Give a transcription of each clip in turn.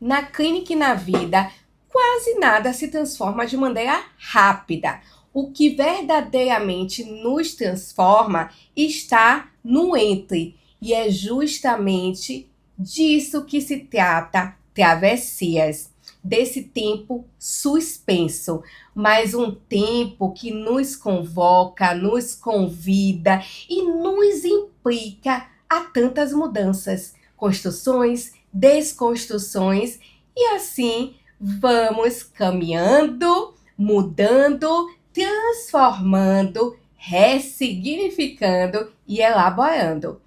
Na clínica e na vida, quase nada se transforma de maneira rápida. O que verdadeiramente nos transforma está no entre. E é justamente disso que se trata Travessias. Desse tempo suspenso, mas um tempo que nos convoca, nos convida e nos implica a tantas mudanças, construções, desconstruções, e assim vamos caminhando, mudando, transformando, ressignificando e elaborando.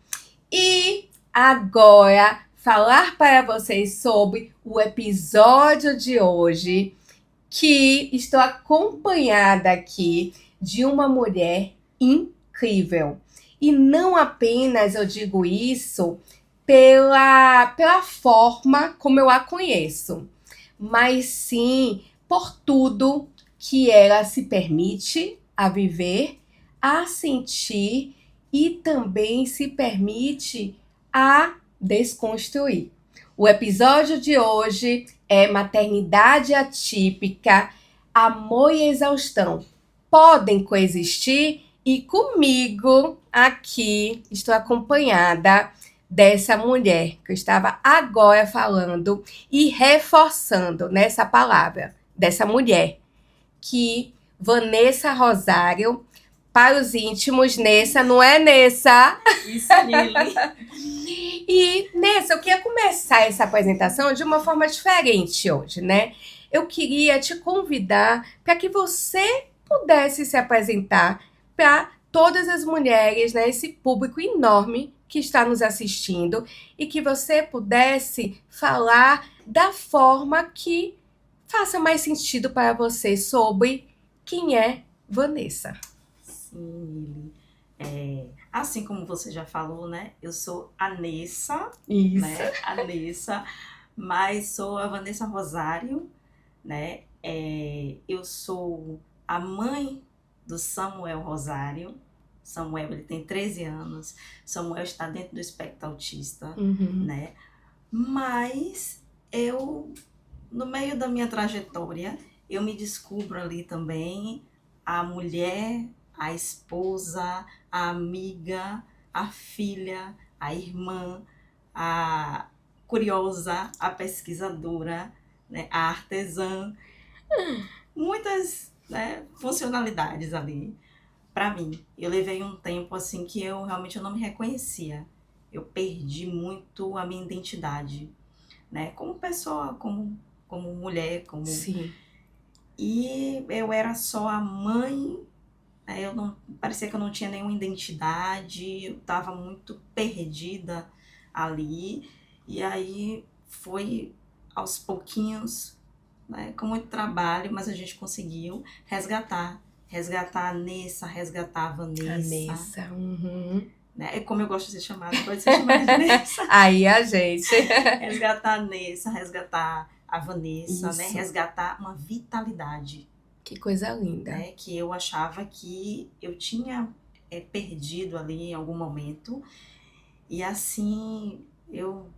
E agora falar para vocês sobre o episódio de hoje, que estou acompanhada aqui de uma mulher incrível. E não apenas eu digo isso pela forma como eu a conheço, mas sim por tudo que ela se permite a viver, a sentir e também se permite a desconstruir. O episódio de hoje é maternidade atípica, amor e exaustão podem coexistir, e comigo aqui estou acompanhada dessa mulher que eu estava agora falando e reforçando nessa palavra, dessa mulher, que Vanessa Rosário, para os íntimos, Nessa, não é Nessa? Isso, Lili. E, Nessa, eu queria começar essa apresentação de uma forma diferente hoje, né? Eu queria te convidar para que você pudesse se apresentar para todas as mulheres, né? Esse público enorme que está nos assistindo, e que você pudesse falar da forma que faça mais sentido para você sobre quem é Vanessa. Sim, Lili. Assim como você já falou, né? Eu sou a Nessa, Isso. né? A Nessa, mas sou a Vanessa Rosário, né? Eu sou a mãe do Samuel Rosário. Samuel, ele tem 13 anos. Samuel está dentro do espectro autista, né? Mas no meio da minha trajetória, eu me descubro ali também a mulher, a esposa, a amiga, a filha, a irmã, a curiosa, a pesquisadora, né, a artesã. Muitas, né, funcionalidades ali. Para mim, eu levei um tempo assim que eu realmente não me reconhecia. Eu perdi muito a minha identidade, né? Como pessoa, como mulher, como... Sim. E eu era só a mãe, né? Parecia que eu não tinha nenhuma identidade, eu estava muito perdida ali. E aí foi aos pouquinhos, né? Com muito trabalho, mas a gente conseguiu resgatar a Nessa, resgatar a Vanessa. Né? É como eu gosto de ser chamada, pode ser chamada de Nessa. Aí a gente. Resgatar a Nessa, resgatar a Vanessa, Isso. né? Resgatar uma vitalidade. Que coisa linda. Né? Que eu achava que eu tinha perdido ali em algum momento. E assim eu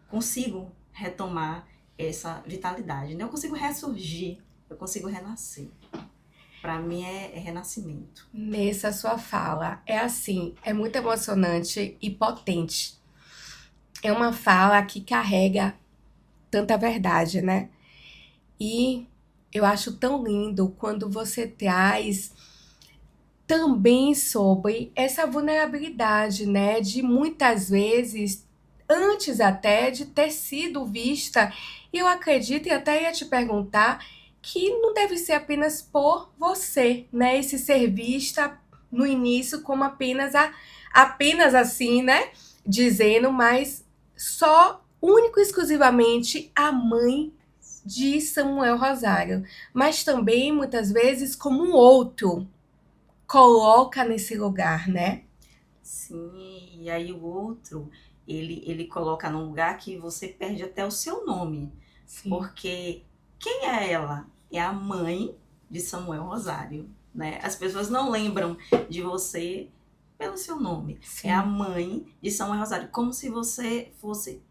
consigo retomar essa vitalidade, né? Eu consigo ressurgir, eu consigo renascer. Para mim é renascimento. Nessa sua fala, é assim, é muito emocionante e potente. É uma fala que carrega tanta verdade, né? E eu acho tão lindo quando você traz também sobre essa vulnerabilidade, né? De muitas vezes, antes até de ter sido vista, e eu acredito, e até ia te perguntar, que não deve ser apenas por você, né? Esse ser vista no início como apenas assim, né? Dizendo, mas só, único e exclusivamente a mãe de Samuel Rosário, mas também muitas vezes como um outro coloca nesse lugar, né? Sim, e aí o outro, ele coloca num lugar que você perde até o seu nome. Sim. Porque quem é ela? É a mãe de Samuel Rosário, né? As pessoas não lembram de você pelo seu nome. Sim. É a mãe de Samuel Rosário, como se você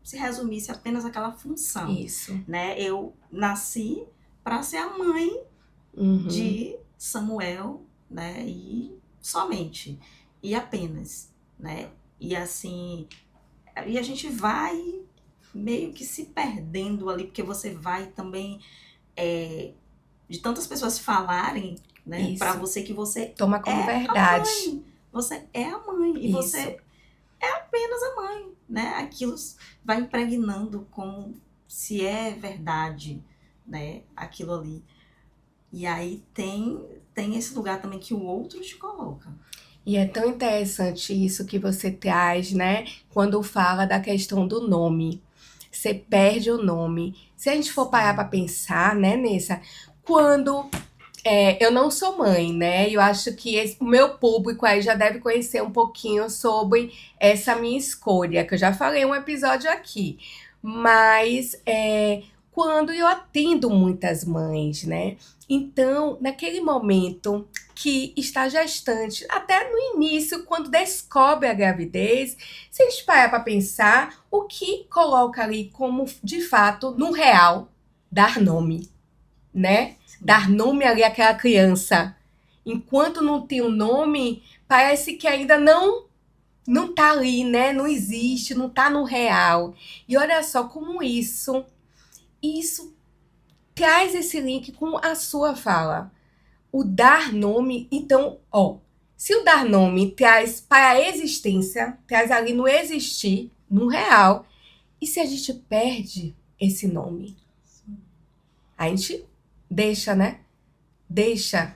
se resumisse apenas aquela função, Isso. né? Eu nasci para ser a mãe de Samuel, né? E somente, e apenas, né? E assim, e a gente vai meio que se perdendo ali, porque você vai também, de tantas pessoas falarem, né, Isso. para você que você Toma como é verdade. a mãe. Você é a mãe e Isso. você é apenas a mãe, né? Aquilo vai impregnando como se é verdade, né? Aquilo ali. E aí tem esse lugar também que o outro te coloca. E é tão interessante isso que você traz, né? Quando fala da questão do nome. Você perde o nome. Se a gente for parar para pensar, né, Nessa? Quando eu não sou mãe, né? Eu acho que o meu público aí já deve conhecer um pouquinho sobre essa minha escolha, que eu já falei um episódio aqui. Mas quando eu atendo muitas mães, né? Então, naquele momento que está gestante, até no início, quando descobre a gravidez, se a gente parar para pensar, o que coloca ali como, de fato, no real, dar nome, né? Dar nome ali àquela criança. Enquanto não tem um nome, parece que ainda não tá ali, né? Não existe, não tá no real. E olha só como isso traz esse link com a sua fala. O dar nome, então, se o dar nome traz para a existência, traz ali no existir, no real, e se a gente perde esse nome? A gente deixa, né? Deixa.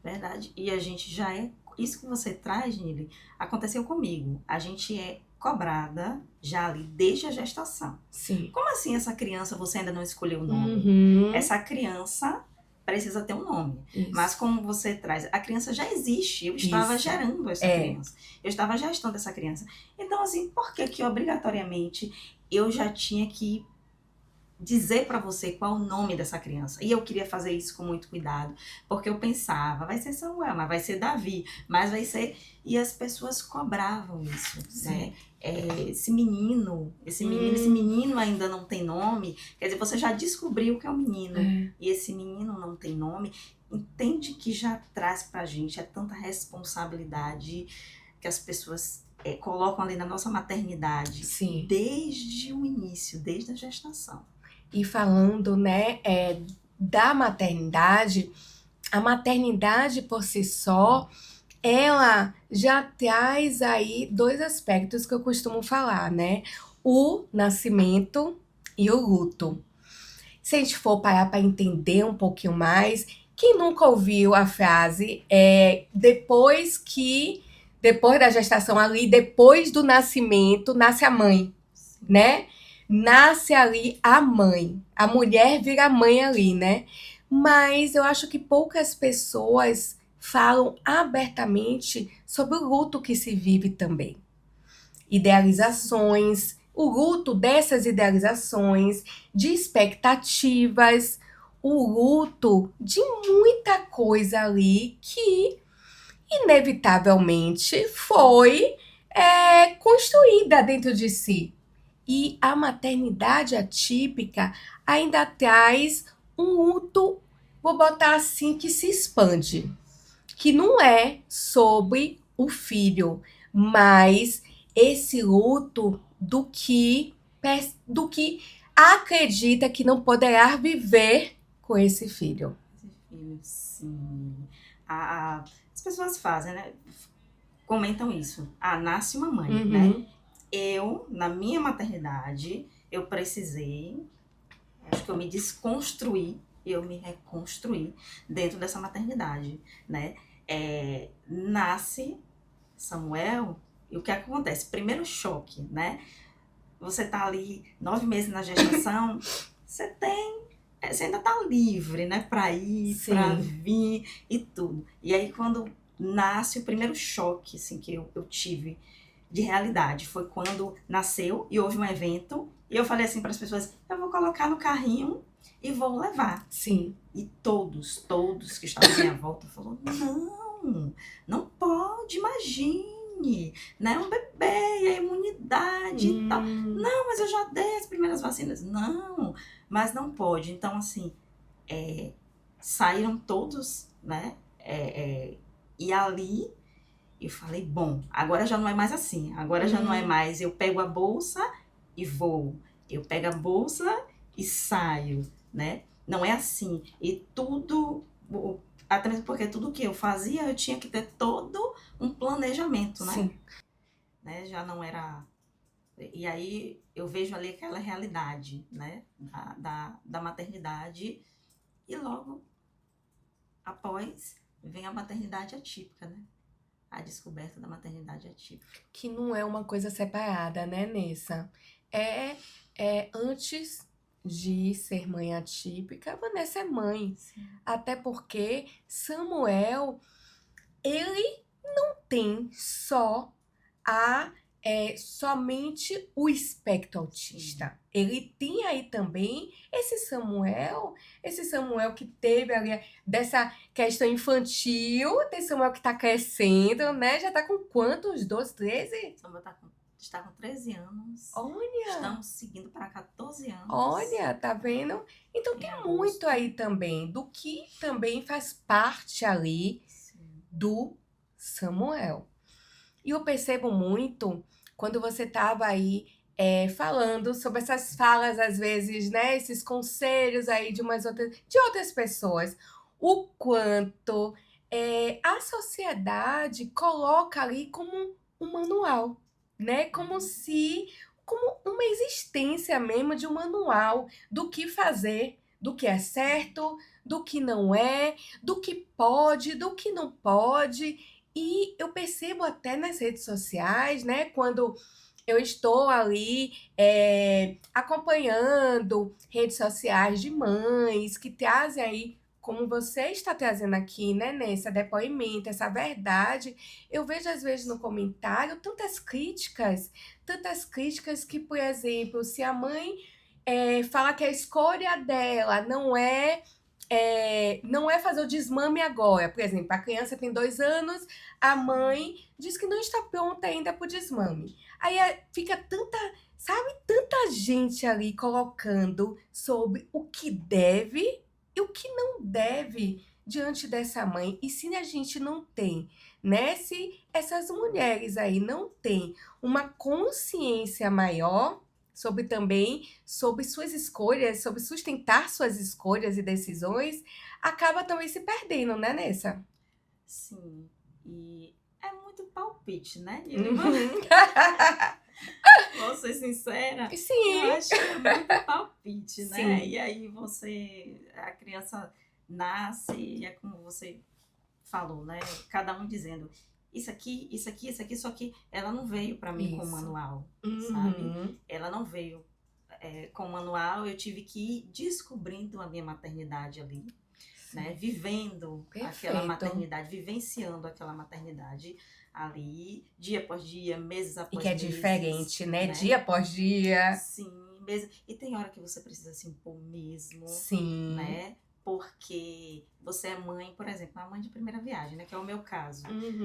Verdade. E a gente já é. Isso que você traz, Nili, aconteceu comigo. A gente é cobrada já ali desde a gestação. Sim. Como assim essa criança você ainda não escolheu o nome? Essa criança precisa ter um nome. Isso. Mas como você traz, a criança já existe. Eu estava gerando essa criança. Eu estava gestando essa criança. Então, assim, por que obrigatoriamente eu já tinha que dizer para você qual o nome dessa criança? E eu queria fazer isso com muito cuidado, porque eu pensava, vai ser Samuel, mas vai ser Davi, mas vai ser... E as pessoas cobravam isso, né? Esse menino ainda não tem nome, quer dizer, você já descobriu que é um menino, e esse menino não tem nome, entende que já traz pra gente tanta responsabilidade que as pessoas colocam ali na nossa maternidade. Sim. Desde o início, desde a gestação. E falando, né, da maternidade, a maternidade por si só, ela já traz aí dois aspectos que eu costumo falar, né? O nascimento e o luto. Se a gente for parar para entender um pouquinho mais, quem nunca ouviu a frase depois da gestação ali, depois do nascimento, nasce a mãe, né? Nasce ali a mãe. A mulher vira mãe ali, né? Mas eu acho que poucas pessoas falam abertamente sobre o luto que se vive também. Idealizações, o luto dessas idealizações, de expectativas, o luto de muita coisa ali que inevitavelmente foi construída dentro de si. E a maternidade atípica ainda traz um luto, vou botar assim, que se expande. Que não é sobre o filho, mas esse luto do que acredita que não poderá viver com esse filho. Sim. As pessoas fazem, né? Comentam isso. Nasce uma mãe, né? Eu, na minha maternidade, eu precisei, acho que eu me desconstruí, eu me reconstruí dentro dessa maternidade, né? Nasce Samuel, e o que acontece? Primeiro choque, né? Você tá ali 9 meses na gestação, você ainda tá livre, né? Pra ir, Sim. Pra vir e tudo. E aí, quando nasce o primeiro choque, assim, que eu tive de realidade, foi quando nasceu e houve um evento, e eu falei assim para as pessoas, eu vou colocar no carrinho e vou levar. Sim. E todos que estavam à minha volta falaram, não pode, imagine, imune, né? Um bebê, e a imunidade e tal. Não, mas eu já dei as primeiras vacinas. Não, mas não pode. Então, assim, saíram todos, né? E ali eu falei, bom, agora já não é mais assim. Agora já não é mais eu pego a bolsa e vou. Eu pego a bolsa e saio, né? Não é assim. E tudo, até mesmo porque tudo que eu fazia, eu tinha que ter todo um planejamento, né? Sim. Né? Já não era... E aí eu vejo ali aquela realidade, né? Da maternidade. E logo após vem a maternidade atípica, né? A descoberta da maternidade atípica. Que não é uma coisa separada, né, Nessa? Antes de ser mãe atípica, a Vanessa é mãe. Sim. Até porque Samuel, ele não tem somente o espectro autista. Ele tem aí também esse Samuel que teve ali dessa questão infantil, tem Samuel que tá crescendo, né? Já tá com quantos? 12, 13? Samuel está com 13 anos. Olha! Estamos seguindo para 14 anos. Olha, tá vendo? Então tem muito aí também do que também faz parte ali do Samuel. E eu percebo muito quando você estava aí falando sobre essas falas, às vezes, né? Esses conselhos aí de outras pessoas. O quanto a sociedade coloca ali como um manual, né? Como uma existência mesmo de um manual do que fazer, do que é certo, do que não é, do que pode, do que não pode. E eu percebo até nas redes sociais, né, quando eu estou ali acompanhando redes sociais de mães que trazem aí, como você está trazendo aqui, né, nesse depoimento, essa verdade, eu vejo às vezes no comentário tantas críticas que, por exemplo, se a mãe fala que a escolha dela não é fazer o desmame agora. Por exemplo, a criança tem 2 anos, a mãe diz que não está pronta ainda para o desmame. Aí fica tanta gente ali colocando sobre o que deve e o que não deve diante dessa mãe. E se a gente não tem, né? Se essas mulheres aí não têm uma consciência maior sobre suas escolhas, sobre sustentar suas escolhas e decisões, acaba também se perdendo, né, Nessa? Sim, e é muito palpite, né? Vou ser sincera, Sim. eu acho que é muito palpite, né? Sim. E aí a criança nasce, e é como você falou, né? Cada um dizendo isso aqui, isso aqui, isso aqui, só que ela não veio para mim com manual, sabe? Ela não veio com manual, eu tive que ir descobrindo a minha maternidade ali, né? Vivendo aquela maternidade, vivenciando aquela maternidade ali, dia após dia, meses após meses. E que é diferente, né? Dia após dia. Sim, meses. E tem hora que você precisa se impor mesmo. Sim. Né? Porque você é mãe, por exemplo, a mãe de primeira viagem, né? Que é o meu caso.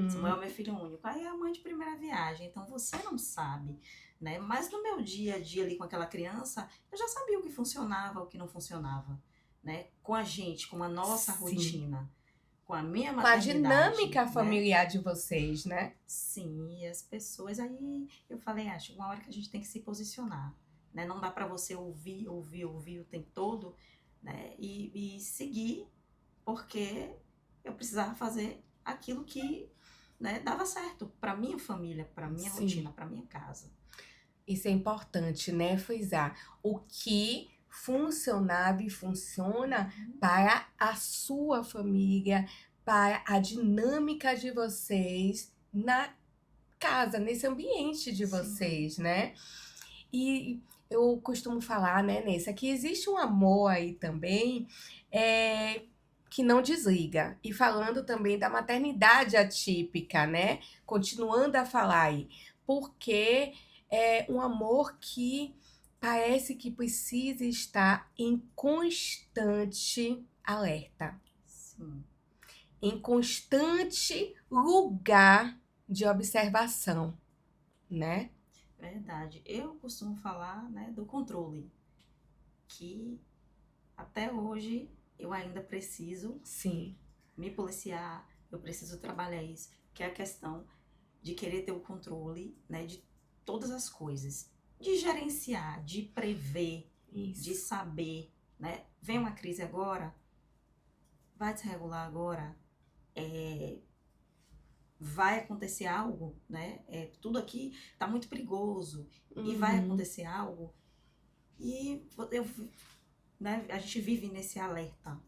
Samuel é meu filho único. Aí é a mãe de primeira viagem, então você não sabe, né? Mas no meu dia a dia ali com aquela criança, eu já sabia o que funcionava, o que não funcionava, né? Com a gente, com a nossa rotina, com a minha maternidade. Com a dinâmica familiar de vocês, né? Sim, e as pessoas, aí eu falei, acho uma hora que a gente tem que se posicionar, né? Não dá para você ouvir o tempo todo, né? E seguir, porque eu precisava fazer aquilo que, né, dava certo para minha família, para minha rotina, para minha casa. Isso é importante, né, frisar. O que funcionava e funciona para a sua família, para a dinâmica de vocês na casa, nesse ambiente de vocês, né? E eu costumo falar, né, Nessa, que existe um amor aí também que não desliga. E falando também da maternidade atípica, né? Continuando a falar aí. Porque é um amor que parece que precisa estar em constante alerta. Sim. Em constante lugar de observação, né? Verdade. Eu costumo falar, né, do controle, que até hoje eu ainda preciso Sim. me policiar, eu preciso trabalhar isso, que é a questão de querer ter o controle, né, de todas as coisas, de gerenciar, de prever, de Isso. saber, né? Vem uma crise agora, vai desregular agora, vai acontecer algo, né? Tudo aqui tá muito perigoso e vai Uhum. acontecer algo e eu, né, a gente vive nesse alerta,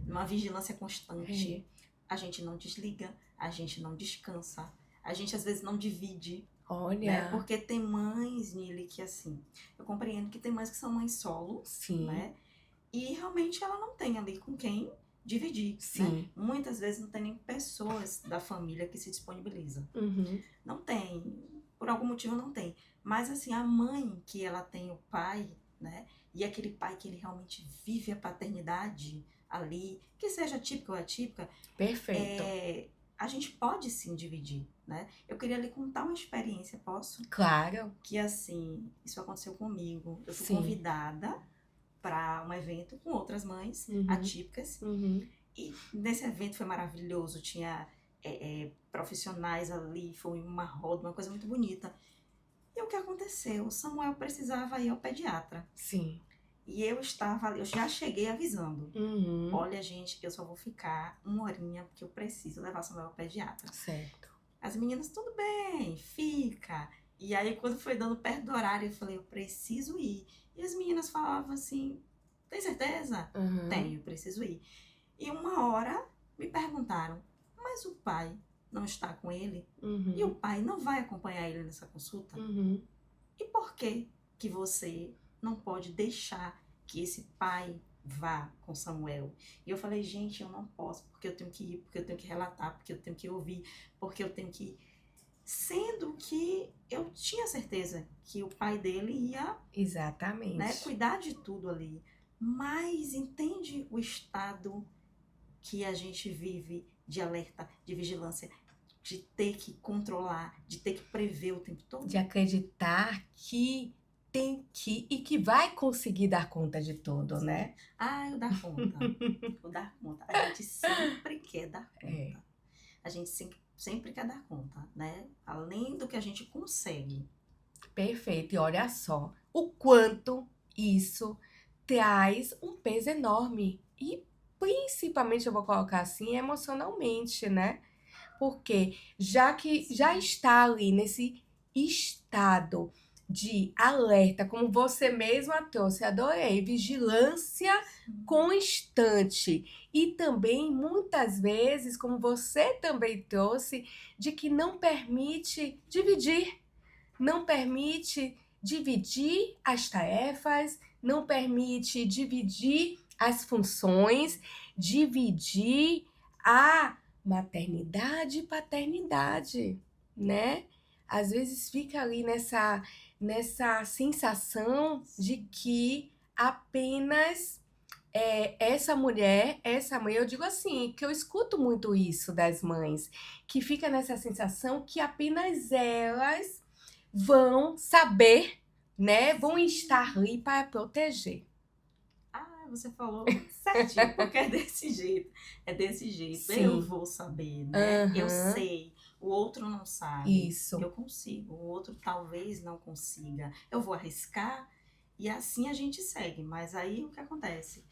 numa vigilância É. constante. A gente não desliga, a gente não descansa, a gente às vezes não divide, né? Olha, Porque tem mães, Nili, que assim, eu compreendo que tem mães que são mães solo, sim, né? E realmente ela não tem ali com quem dividir, né? sim. Muitas vezes não tem nem pessoas da família que se disponibilizam. Uhum. Não tem, por algum motivo não tem. Mas assim, a mãe que ela tem o pai, né? E aquele pai que ele realmente vive a paternidade ali, que seja típica ou atípica, Perfeito. a gente pode sim dividir, né? Eu queria lhe contar uma experiência, posso? Claro. Que assim, isso aconteceu comigo. Eu fui Sim. convidada para um evento com outras mães Uhum. atípicas. Uhum. E nesse evento foi maravilhoso. Tinha profissionais ali, foi uma roda, uma coisa muito bonita. E o que aconteceu? O Samuel precisava ir ao pediatra. Sim. E eu estava ali, eu já cheguei avisando. Uhum. Olha, gente, eu só vou ficar uma horinha porque eu preciso levar Samuel ao pediatra. Certo. As meninas, tudo bem, fica. E aí, quando foi dando perto do horário, eu falei, eu preciso ir. E as meninas falavam assim, tem certeza? Uhum. Tenho, preciso ir. E uma hora me perguntaram, mas o pai não está com ele? E o Uhum. pai não vai acompanhar ele nessa consulta? Uhum. E por que que você não pode deixar que esse pai vá com Samuel? E eu falei, gente, eu não posso, porque eu tenho que ir, porque eu tenho que relatar, porque eu tenho que ouvir, porque eu tenho que... Sendo que eu tinha certeza que o pai dele ia, né, Exatamente. cuidar de tudo ali. Mas entende o estado que a gente vive de alerta, de vigilância, de ter que controlar, de ter que prever o tempo De todo? acreditar que tem que e que vai conseguir dar conta de tudo, Sim. né? Ah, eu dar conta. Eu dar conta. A gente sempre quer dar É. conta. A gente sempre quer dar conta, né? Além do que a gente consegue. Perfeito. E olha só o quanto isso traz um peso enorme. E principalmente, eu vou colocar assim, emocionalmente, né? Porque já que já Sim. está ali nesse estado de alerta, como você mesma trouxe, adorei, vigilância Sim. constante. E também, muitas vezes, como você também trouxe, de que não permite dividir, não permite dividir as tarefas, não permite dividir as funções, dividir a maternidade e paternidade, né? Às vezes fica ali nessa sensação de que apenas essa mulher, essa mãe, eu digo assim, que eu escuto muito isso das mães, que fica nessa sensação que apenas elas vão saber, né? Vão estar ali para proteger. Ah, você falou certinho, porque é desse jeito. É desse jeito. Eu Sim. vou saber, né? Eu Aham. sei. O outro não sabe. Isso. Eu consigo. O outro talvez não consiga. Eu vou arriscar e assim a gente segue. Mas aí o que acontece?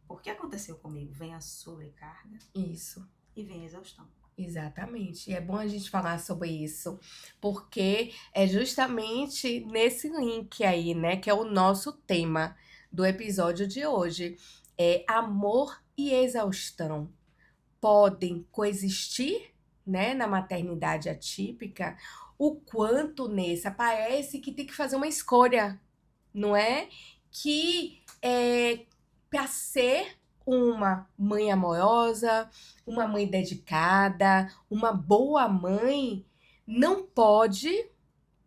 O que aconteceu comigo? Vem a sobrecarga Isso. e vem a exaustão. Exatamente. E é bom a gente falar sobre isso, porque é justamente nesse link aí, né, que é o nosso tema do episódio de hoje. É amor e exaustão podem coexistir, né, na maternidade atípica, o quanto nessa parece que tem que fazer uma escolha, não é? Que para ser uma mãe amorosa, uma mãe dedicada, uma boa mãe, não pode,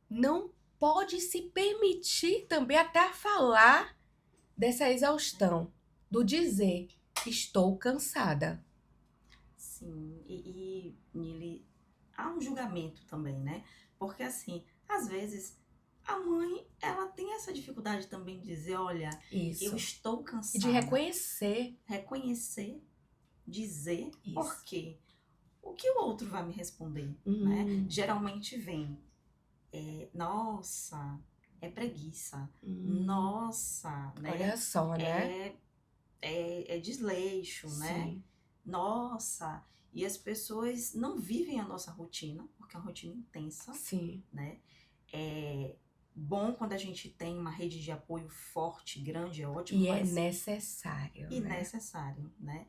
não pode se permitir também até falar dessa exaustão, do dizer estou cansada. Sim. há um julgamento também, né? Porque assim, às vezes a mãe, ela tem essa dificuldade também de dizer, olha, eu Isso. estou E de cansada. reconhecer. Reconhecer, dizer Isso. por quê. O que o outro vai me responder, né? Geralmente vem, nossa, é preguiça, nossa, né? Olha só, né? É desleixo, né? Sim. Nossa, e as pessoas não vivem a nossa rotina, porque é uma rotina intensa, Sim. né? É bom quando a gente tem uma rede de apoio forte, grande, é ótimo, E é mas necessário, e né? necessário, né?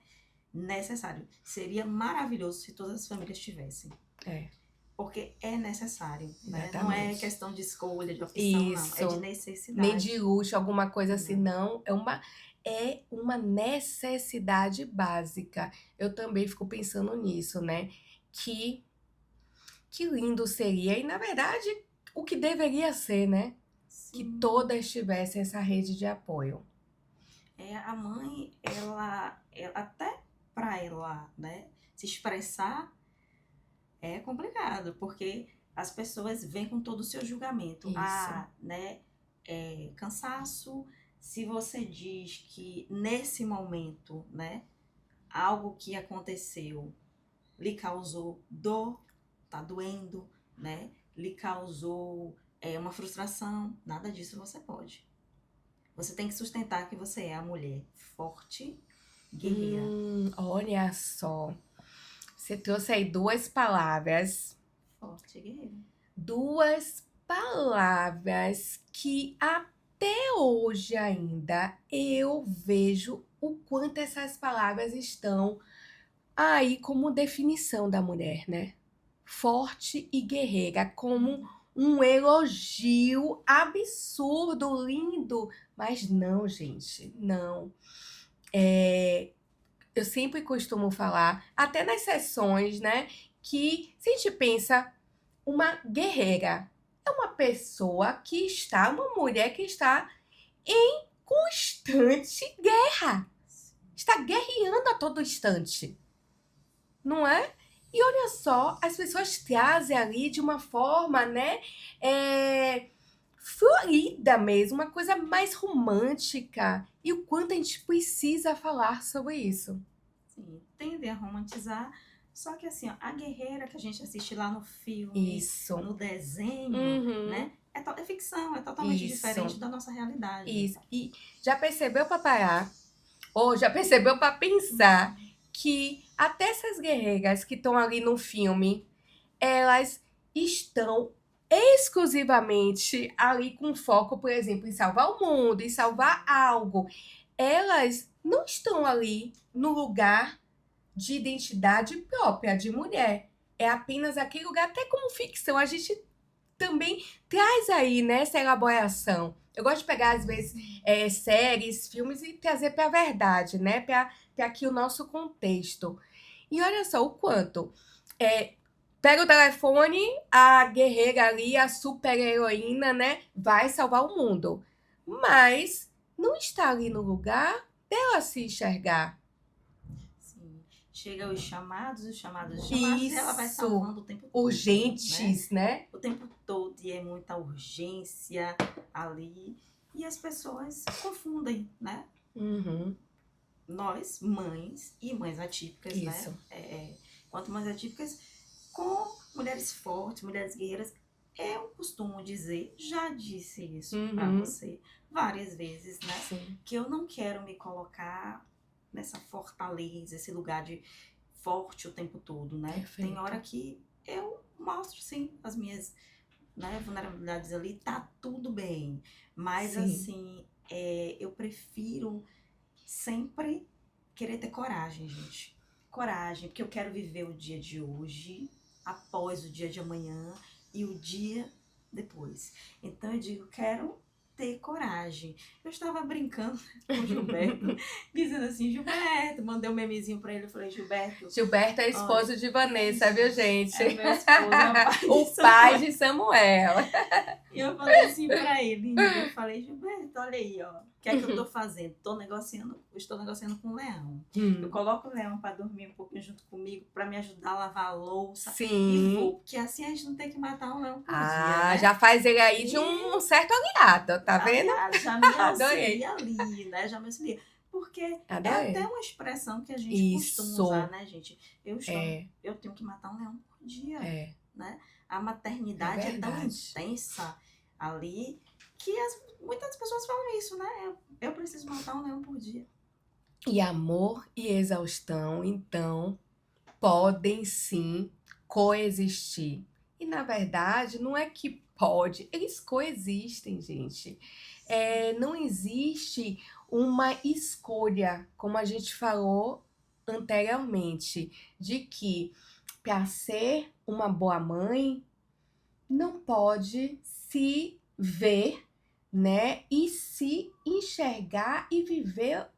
Necessário. Seria maravilhoso se todas as famílias tivessem. É. Porque é necessário, né? Exatamente. Não é questão de escolha, de opção, não. É de Isso. necessidade. Nem de luxo, alguma coisa assim, Não. não. É uma necessidade básica. Eu também fico pensando nisso, né? Que lindo seria. E, na verdade, o que deveria ser, né? Que Sim. todas tivessem essa rede de apoio. A mãe, ela até para ela, né, se expressar é complicado, porque as pessoas vêm com todo o seu julgamento. Isso. Né, cansaço. Se você diz que nesse momento, né, algo que aconteceu lhe causou dor, tá doendo, né, lhe causou uma frustração, nada disso você pode. Você tem que sustentar que você é a mulher forte, guerreira. Olha só. Você trouxe aí duas palavras. Forte e guerreira. Duas palavras que até hoje ainda eu vejo o quanto essas palavras estão aí como definição da mulher, né? Forte e guerreira, como um elogio absurdo, lindo. Mas não, gente, não. Eu sempre costumo falar, até nas sessões, né? Que se a gente pensa uma guerreira, é uma pessoa que está, uma mulher que está em constante guerra. Está guerreando a todo instante. Não é? E olha só, as pessoas trazem ali de uma forma, né? Florida mesmo, uma coisa mais romântica. E o quanto a gente precisa falar sobre isso. Sim, tendem a romantizar. Só que assim, ó, a guerreira que a gente assiste lá no filme, Isso. no desenho, né? É ficção, é totalmente diferente da nossa realidade. Isso. E já percebeu para parar? Ou já percebeu para pensar que até essas guerreiras que estão ali no filme, elas estão exclusivamente ali com foco, por exemplo, em salvar o mundo, em salvar algo. Elas não estão ali no lugar de identidade própria de mulher. É apenas aquele lugar, até como ficção, a gente também traz aí, né, essa elaboração. Eu gosto de pegar, às vezes, séries, filmes e trazer para a verdade, né, para aqui o nosso contexto. E olha só o quanto. Pega o telefone, a guerreira ali, a super-heroína, né, vai salvar o mundo. Mas não está ali no lugar dela se enxergar. Sim. Chega os chamados, e ela vai salvando o tempo todo. Urgentes, né? O tempo todo, e é muita urgência ali. E as pessoas confundem, né? Nós, mães e mães atípicas, Isso. né? Quanto mães atípicas, com mulheres fortes, mulheres guerreiras, eu costumo dizer, já disse isso pra você várias vezes, né? Sim. Que eu não quero me colocar nessa fortaleza, esse lugar de forte o tempo todo, né? Perfeito. Tem hora que eu mostro, sim, as minhas, né, vulnerabilidades ali, tá tudo bem. Mas, Sim. assim, eu prefiro sempre querer ter coragem, gente. Coragem, porque eu quero viver o dia de hoje, após o dia de amanhã e o dia depois. Então eu digo, quero ter coragem. Eu estava brincando com o Gilberto, dizendo assim, Gilberto, mandei um memezinho pra ele, eu falei, Gilberto É esposo de Vanessa, viu, gente? É meu esposo, é o pai de Samuel. E eu falei assim pra ele, eu falei, Gilberto, olha aí, ó. que é que eu estou fazendo? Estou negociando com o leão. Eu coloco o leão para dormir um pouquinho junto comigo, para me ajudar a lavar a louça. Sim. E vou, porque assim a gente não tem que matar um leão por dia, né? Já faz ele aí de um certo aliado, tá vendo? Aliás, já me Adorei. auxilia ali, né? Já me auxilia. Porque é Adorei. até uma expressão que a gente costuma usar, né, gente? Eu tenho que matar um leão por dia, né? A maternidade é tão intensa ali que muitas pessoas falam isso, né? Eu preciso matar um leão por dia. E amor e exaustão, então, podem sim coexistir. E na verdade, não é que pode, eles coexistem, gente. Não existe uma escolha, como a gente falou anteriormente, de que para ser uma boa mãe, não pode se ver, né, e se enxergar e viver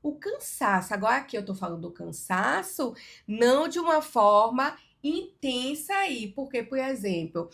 o cansaço. Agora aqui eu tô falando do cansaço, não de uma forma intensa aí, porque, por exemplo,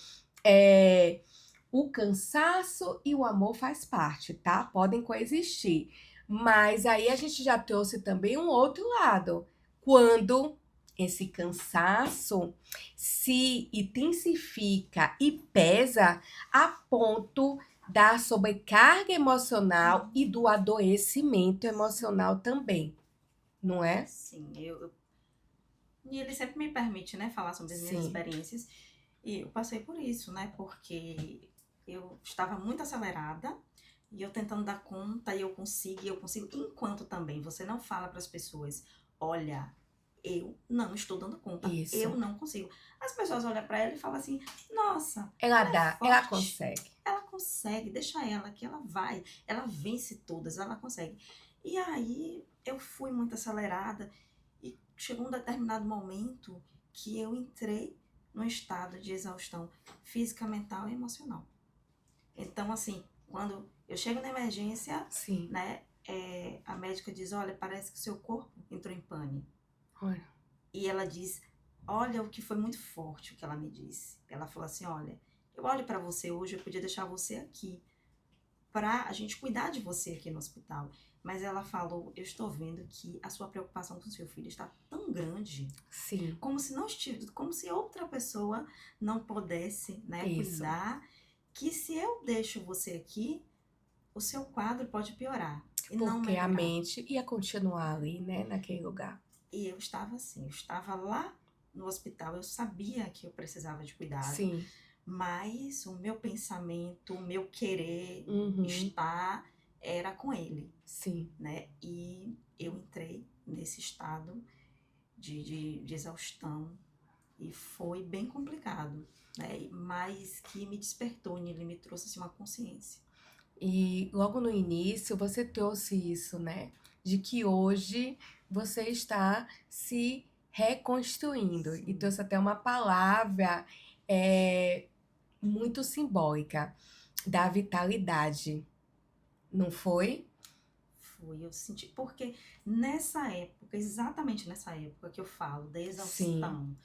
o cansaço e o amor faz parte, tá? Podem coexistir. Mas aí a gente já trouxe também um outro lado. Quando esse cansaço se intensifica e pesa a ponto da sobrecarga emocional e do adoecimento emocional também, não é? Sim, e ele sempre me permite, né, falar sobre as minhas experiências. E eu passei por isso, né, porque eu estava muito acelerada e eu tentando dar conta e eu consigo. Enquanto também você não fala para as pessoas, olha, eu não estou dando conta, eu não consigo. As pessoas olham para ela e falam assim, nossa, ela é dá, forte, ela consegue. Ela consegue, deixa ela que ela vai, ela vence todas, ela consegue. E aí eu fui muito acelerada e chegou um determinado momento que eu entrei num estado de exaustão física, mental e emocional. Então, assim, quando eu chego na emergência, né, a médica diz, olha, parece que o seu corpo entrou em pane. Olha. E ela diz, olha o que foi muito forte o que ela me disse. Ela falou assim, olha, eu olho para você hoje, eu podia deixar você aqui para a gente cuidar de você aqui no hospital. Mas ela falou, eu estou vendo que a sua preocupação com o seu filho está tão grande. Sim. Como se não estivesse, como se outra pessoa não pudesse, né, cuidar, que se eu deixo você aqui, o seu quadro pode piorar. E não Porque melhorar. a mente ia continuar ali, né, naquele lugar. E eu estava assim, eu estava lá no hospital, eu sabia que eu precisava de cuidado. Sim. Mas o meu pensamento, o meu querer estar era com ele. Sim. Né? E eu entrei nesse estado de exaustão e foi bem complicado, né? Mas que me despertou, ele me trouxe assim, uma consciência. E logo no início você trouxe isso, né? De que hoje você está se reconstruindo. E trouxe até uma palavra muito simbólica da vitalidade. Não foi? Foi, eu senti. Porque nessa época, exatamente nessa época que eu falo da exaustão,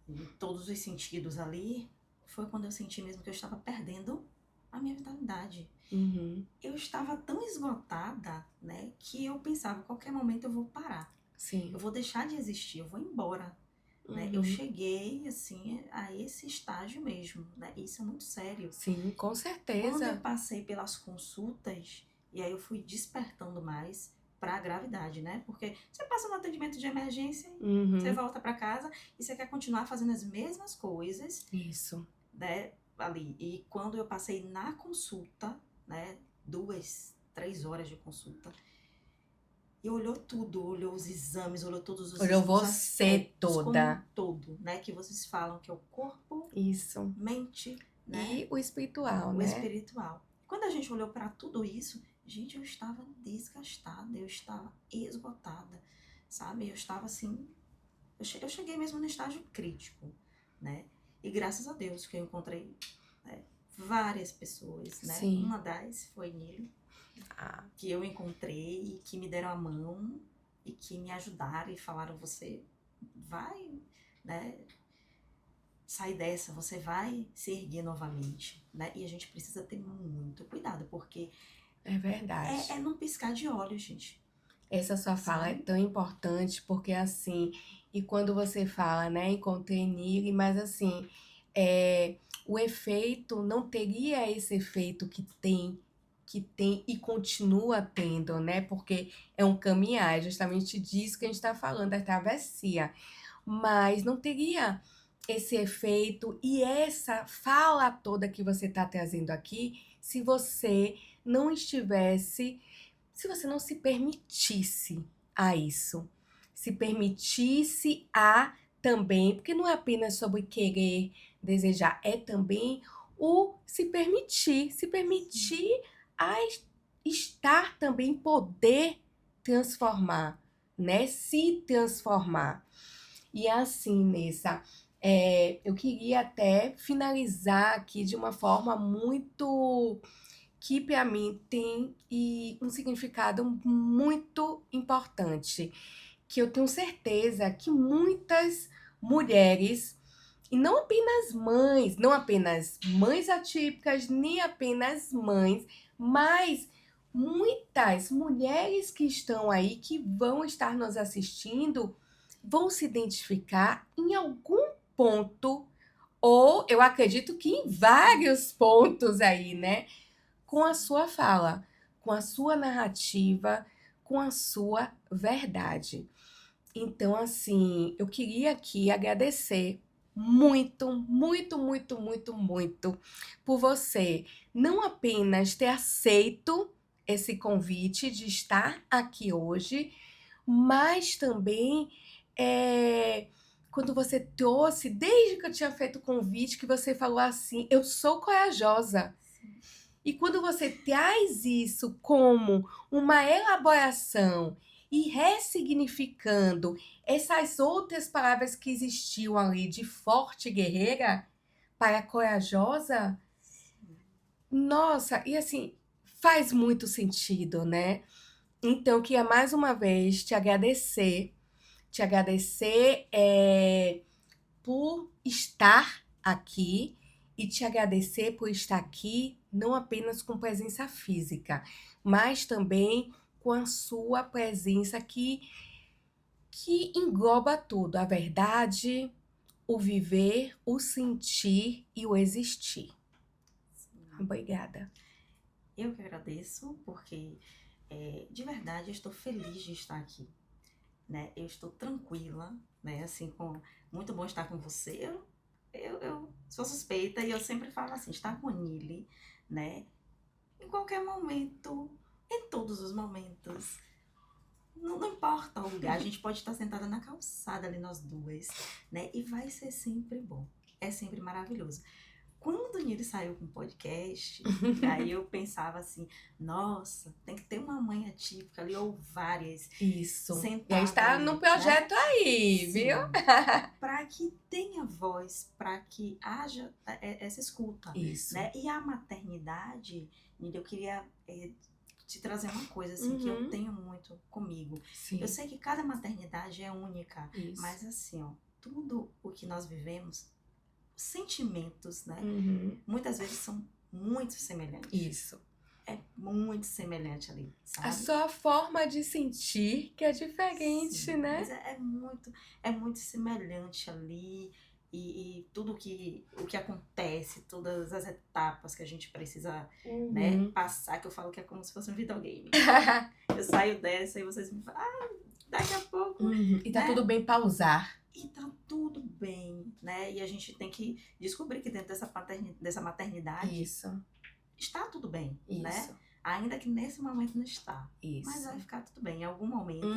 em todos os sentidos ali, foi quando eu senti mesmo que eu estava perdendo a minha vitalidade. Eu estava tão esgotada, né, que eu pensava, a qualquer momento eu vou parar. Eu vou deixar de existir, eu vou embora. Né? Eu cheguei, assim, a esse estágio mesmo, né? Isso é muito sério. Sim, com certeza. Quando eu passei pelas consultas, e aí eu fui despertando mais para a gravidade, né? Porque você passa no atendimento de emergência, você volta para casa e você quer continuar fazendo as mesmas coisas. Isso. Né? Ali. E quando eu passei na consulta, né? 2, 3 horas de consulta, e olhou tudo, olhou os exames, olhou todos os olhou você toda. como todo, né? Que vocês falam que é o corpo, isso, mente, né? E o espiritual, o né? O espiritual. Quando a gente olhou para tudo isso, gente, eu estava desgastada, eu estava esgotada, sabe? Eu estava assim, eu cheguei mesmo no estágio crítico, né? E graças a Deus que eu encontrei, né, várias pessoas, né? Sim. Uma das foi nele, que eu encontrei e que me deram a mão e que me ajudaram e falaram, você vai, né, sair dessa, você vai se erguer novamente, né? E a gente precisa ter muito cuidado, porque É verdade. É num piscar de olhos, gente. Essa sua fala é Sabe? tão importante porque assim, e quando você fala, né, encontrei nele, mas assim, o efeito não teria esse efeito que tem e continua tendo, né? Porque é um caminhar, é justamente disso que a gente está falando, a travessia. Mas não teria esse efeito e essa fala toda que você está trazendo aqui se você não estivesse se você não se permitisse a isso, se permitisse a também, porque não é apenas sobre querer, desejar, é também o se permitir a estar também, poder transformar, né? Se transformar. E assim, Nessa, eu queria até finalizar aqui de uma forma muito que para mim tem um significado muito importante, que eu tenho certeza que muitas mulheres, e não apenas mães atípicas, nem apenas mães, mas muitas mulheres que estão aí, que vão estar nos assistindo, vão se identificar em algum ponto, ou eu acredito que em vários pontos aí, né? Com a sua fala, com a sua narrativa, com a sua verdade. Então, assim, eu queria aqui agradecer muito, muito, muito, muito, muito por você não apenas ter aceito esse convite de estar aqui hoje, mas também quando você trouxe, desde que eu tinha feito o convite, que você falou assim: eu sou corajosa. E quando você traz isso como uma elaboração e ressignificando essas outras palavras que existiam ali de forte guerreira para corajosa, nossa, e assim, faz muito sentido, né? Então, eu queria mais uma vez te agradecer por estar aqui e te agradecer por estar aqui não apenas com presença física, mas também com a sua presença que engloba tudo, a verdade, o viver, o sentir e o existir. Obrigada. Eu que agradeço, porque de verdade eu estou feliz de estar aqui, né? Eu estou tranquila, né? Assim, muito bom estar com você. Eu sou suspeita e eu sempre falo assim, estar com a Nili, né? Em qualquer momento, em todos os momentos. Não importa o lugar, a gente pode estar sentada na calçada ali, nós duas, né? E vai ser sempre bom. É sempre maravilhoso. Quando o Nili saiu com o podcast, aí eu pensava assim, nossa, tem que ter uma mãe atípica ali, ou várias, Isso. E aí sentada está no ali, né? projeto aí, viu? Sim, para que tenha voz, para que haja essa escuta, Isso. né? E a maternidade, Nili, eu queria te trazer uma coisa assim que eu tenho muito comigo. Sim. Eu sei que cada maternidade é única, Isso. mas assim, ó, tudo o que nós vivemos, sentimentos, né? Muitas vezes são muito semelhantes. Isso. É muito semelhante ali, sabe? A sua forma de sentir que é diferente, Sim, né? mas é muito semelhante ali. E tudo o que acontece, todas as etapas que a gente precisa, né, passar, que eu falo que é como se fosse um videogame. Eu saio dessa e vocês me falam, daqui a pouco. E tá tudo bem pausar. E tá tudo bem, né? E a gente tem que descobrir que dentro dessa maternidade Isso. está tudo bem, Isso. né? Ainda que nesse momento não está. Isso. Mas vai ficar tudo bem. Em algum momento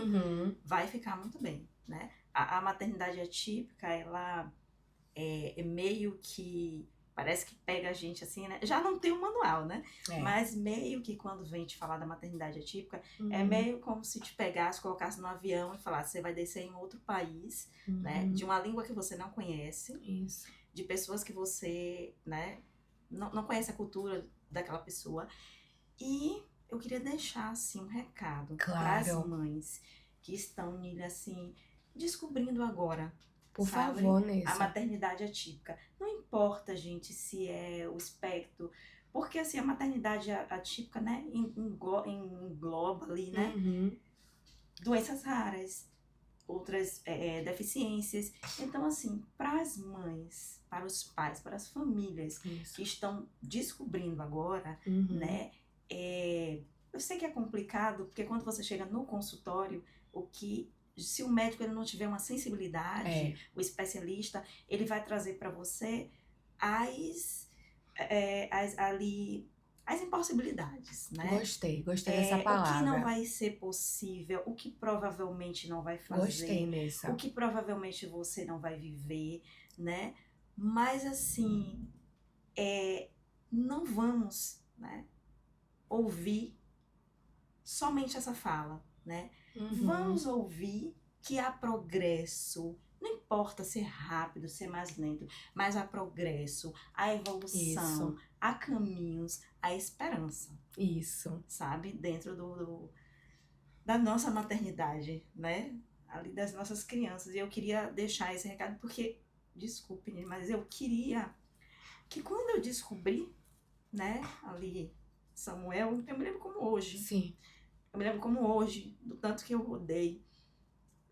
vai ficar muito bem, né? A maternidade atípica, ela é meio que... Parece que pega a gente assim, né? Já não tem um manual, né? Mas meio que quando vem te falar da maternidade atípica, é meio como se te pegasse, colocasse no avião e falasse, você vai descer em outro país, né? De uma língua que você não conhece. Isso. De pessoas que você, né? Não conhece a cultura daquela pessoa. E eu queria deixar, assim, um recado para as mães que estão, Nili, assim, descobrindo agora. Por sabe? favor, Nessa. A maternidade atípica. Não importa, gente, se é o espectro, Porque, assim, a maternidade atípica, né, engloba ali, né, Uhum. doenças raras, outras deficiências. Então, assim, para as mães, para os pais, para as famílias Isso. que estão descobrindo agora, Uhum. né, eu sei que é complicado, porque quando você chega no consultório, se o médico ele não tiver uma sensibilidade, o especialista, ele vai trazer para você as impossibilidades, né? Gostei dessa O que não palavra. vai ser possível, o que provavelmente não vai Gostei fazer, nessa. o que provavelmente você não vai viver, né? Mas assim, não vamos, né, ouvir somente essa fala, né? Uhum. Vamos ouvir que há progresso. Não importa ser rápido, ser mais lento, mas há progresso, há evolução, Isso. há caminhos, há esperança, Isso. sabe? Dentro da nossa maternidade, né? Ali das nossas crianças. E eu queria deixar esse recado porque, desculpe, mas eu queria que quando eu descobri, né, ali Samuel, eu me lembro como hoje. Sim. Eu me lembro como hoje, do tanto que eu rodei,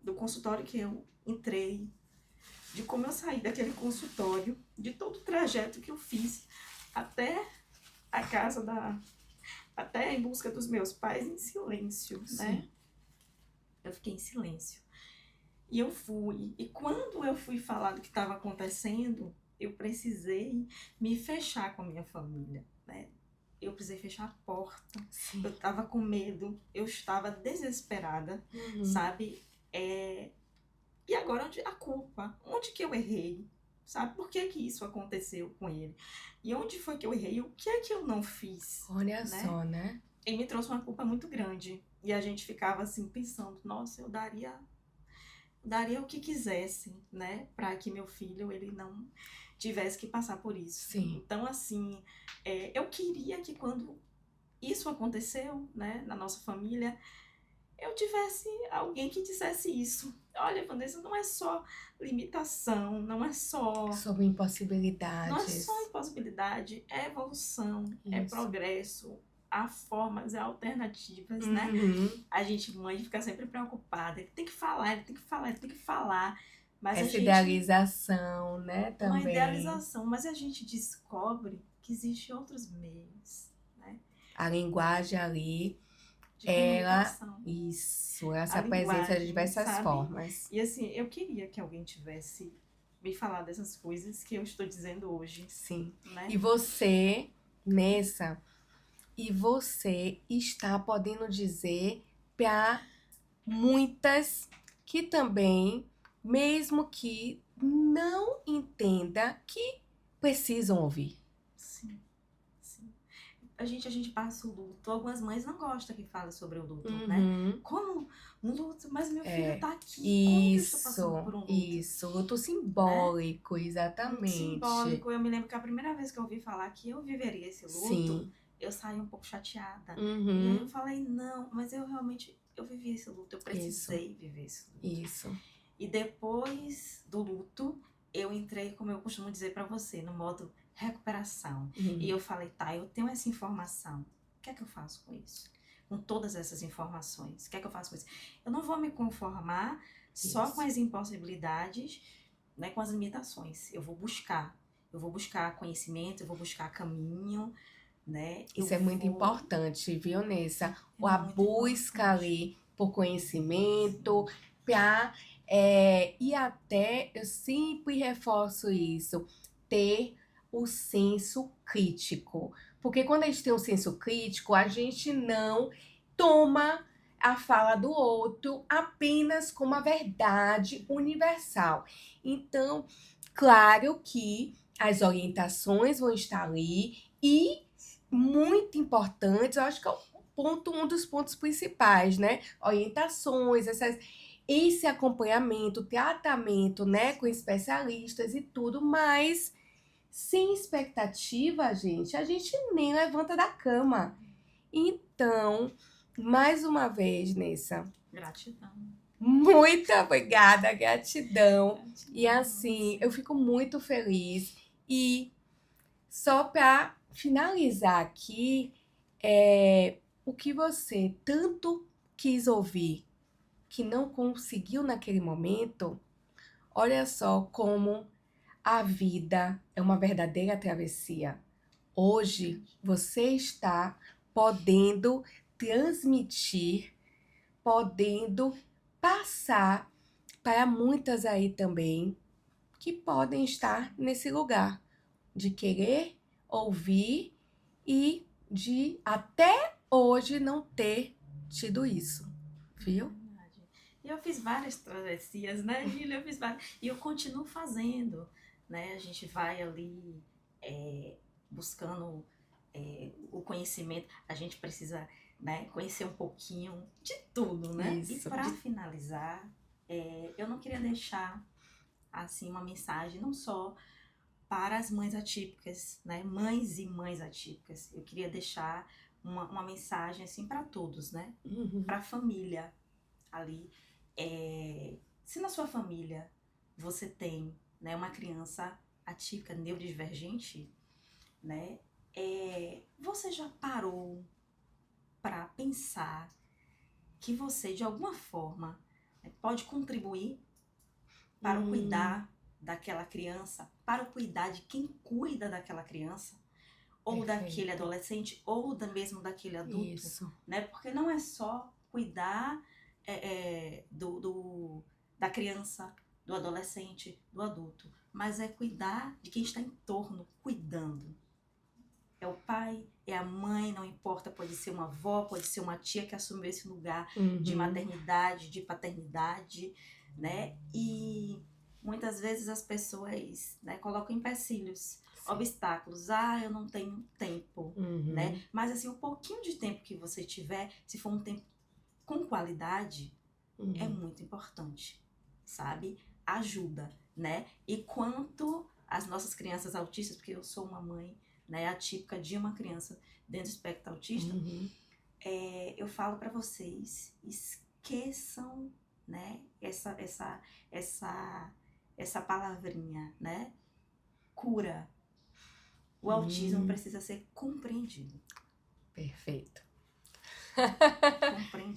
do consultório que eu entrei, de como eu saí daquele consultório, de todo o trajeto que eu fiz até a casa até em busca dos meus pais em silêncio, Sim. né? Eu fiquei em silêncio. E eu fui. E quando eu fui falar do que estava acontecendo, eu precisei me fechar com a minha família, né? Eu precisei fechar a porta. Sim. Eu estava com medo, eu estava desesperada, Uhum. sabe? E agora a culpa? Onde que eu errei? Sabe? Por que que isso aconteceu com ele? E onde foi que eu errei? O que é que eu não fiz? Olha né? só, né? E me trouxe uma culpa muito grande. E a gente ficava assim pensando, nossa, eu daria o que quisesse, né, para que meu filho ele não tivesse que passar por isso. Sim. Então, assim, eu queria que quando isso aconteceu, né, na nossa família, eu tivesse alguém que dissesse isso. Olha, Vanessa, não é só limitação, não é só Sobre impossibilidades. impossibilidade, é evolução, é Isso. progresso. Há formas, há alternativas, né? Uhum. A gente, mãe, fica sempre preocupada. Ele tem que falar, ele tem que falar, ele tem que falar. Mas Essa a gente, idealização, né, uma também. idealização, mas a gente descobre que existem outros meios, né? A linguagem ali, De comunicação. Isso, ela se A apresenta de linguagem, diversas sabe? formas. E assim, eu queria que alguém tivesse me falado dessas coisas que eu estou dizendo hoje, Sim. né? E você, Nessa, você está podendo dizer para muitas que também, mesmo que não entenda, que precisam ouvir. Sim, sim. A gente passa o luto. Algumas mães não gostam que fale sobre o luto, né? Uhum. Como um luto? Mas meu filho tá aqui. Como que eu estou passando por um luto? Isso, luto simbólico, Muito exatamente. simbólico. Eu me lembro que a primeira vez que eu ouvi falar que eu viveria esse luto, Sim. eu saí um pouco chateada. Uhum. E aí eu falei, não, mas eu realmente, eu vivi esse luto, eu precisei viver esse luto. Isso. E depois do luto, eu entrei, como eu costumo dizer pra você, no modo recuperação. Uhum. E eu falei, tá, eu tenho essa informação, o que é que eu faço com isso? Com todas essas informações, o que é que eu faço com isso? Eu não vou me conformar só Isso. com as impossibilidades, né, com as limitações. Eu vou buscar conhecimento, eu vou buscar caminho, né? Isso é muito importante, viu, Nessa? A muito busca importante. ali por conhecimento, para e até, eu sempre reforço isso, ter o senso crítico. Porque quando a gente tem um senso crítico, a gente não toma a fala do outro apenas como a verdade universal. Então, claro que as orientações vão estar ali e muito importantes, eu acho que é um dos pontos principais, né? Orientações, esse acompanhamento, tratamento, né, com especialistas e tudo, mas sem expectativa, a gente nem levanta da cama. Então, mais uma vez, Nessa, Gratidão. muito obrigada, gratidão. E Gratidão, assim, sim. eu fico muito feliz. E só para finalizar aqui, o que você tanto quis ouvir que não conseguiu naquele momento, olha só como a vida é uma verdadeira travessia. Hoje você está podendo transmitir, podendo passar para muitas aí também que podem estar nesse lugar de querer ouvir e de até hoje não ter tido isso, viu? Verdade. E eu fiz várias travessias, né, Gília? Eu fiz várias. E eu continuo fazendo, né? A gente vai ali buscando o conhecimento. A gente precisa, né, conhecer um pouquinho de tudo, né? E Isso. para finalizar, eu não queria deixar, assim, uma mensagem não só para as mães atípicas, né? Mães e mães atípicas. Eu queria deixar uma mensagem, assim, para todos, né? Uhum. Para a família ali. Se na sua família você tem, né, uma criança atípica, neurodivergente, né, você já parou para pensar que você, de alguma forma, né, pode contribuir para o cuidar daquela criança, para o cuidar de quem cuida daquela criança, ou daquele Perfeito. adolescente, ou mesmo daquele adulto, Isso. né? Porque não é só cuidar da criança, do adolescente, do adulto, mas é cuidar de quem está em torno, cuidando. É o pai, é a mãe, não importa, pode ser uma avó, pode ser uma tia que assumiu esse lugar de maternidade, de paternidade, né? E muitas vezes as pessoas, né, colocam empecilhos, obstáculos. Ah, eu não tenho tempo, né? Mas assim, o pouquinho de tempo que você tiver, se for um tempo com qualidade, é muito importante, sabe? Ajuda, né? E quanto às nossas crianças autistas, porque eu sou uma mãe, né, atípica de uma criança dentro do espectro autista, eu falo para vocês, esqueçam, né, essa palavrinha, né? Cura. O autismo precisa ser compreendido. Perfeito. Compreendido.